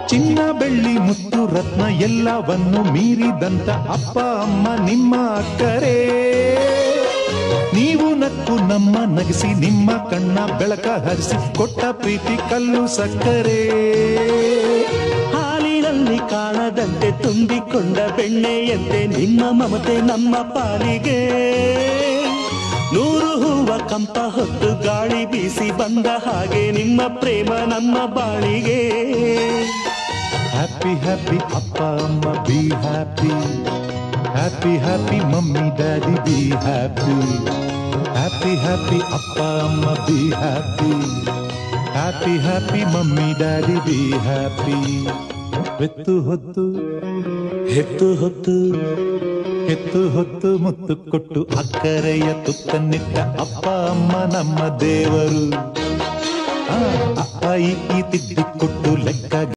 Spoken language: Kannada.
ಚಿನ್ನ ಬೆಳ್ಳಿ ಮುತ್ತು ರತ್ನ ಎಲ್ಲವನ್ನು ಮೀರಿದಂತ ಅಪ್ಪ ಅಮ್ಮ ನಿಮ್ಮ ಅಕ್ಕರೇ. ನೀವು ನಕ್ಕು ನಮ್ಮ ನಗಿಸಿ ನಿಮ್ಮ ಕಣ್ಣ ಬೆಳಕ ಹರಿಸಿ ಕೊಟ್ಟ ಪ್ರೀತಿ ಕಲ್ಲು ಸಕ್ಕರೆ. ಹಾಲಿನಲ್ಲಿ ಕಾಣದಂತೆ ತುಂಬಿಕೊಂಡ ಬೆಣ್ಣೆಯಂತೆ ನಿಮ್ಮ ಮಮತೆ ನಮ್ಮ ಪಾಲಿಗೆ. ನೂರು ಹೂವ ಕಂಪ ಹೊತ್ತು ಗಾಳಿ ಬೀಸಿ ಬಂದ ಹಾಗೆ ನಿಮ್ಮ ಪ್ರೇಮ ನಮ್ಮ ಬಾಳಿಗೆ. ಹ್ಯಾಪಿ ಹ್ಯಾಪಿ ಅಪ್ಪ ಅಮ್ಮ be happy. Happy happy mummy daddy be happy. Happy happy ಅಪ್ಪ ಅಮ್ಮ be happy. Happy happy mummy daddy be happy. ಹೆತ್ತು ಹೊತ್ತು ಹೆತ್ತು ಹೊತ್ತು ಹೆತ್ತು ಹೊತ್ತು ಮುತ್ತು ಕೊಟ್ಟು ಅಕ್ಕರೆಯ ತುತ್ತನ್ನಿಟ್ಟ ಅಪ್ಪ ಅಮ್ಮ ನಮ್ಮ ದೇವರು. ಆ ತಿದ್ದಿ ಕೊಟ್ಟು ಲೆಕ್ಕ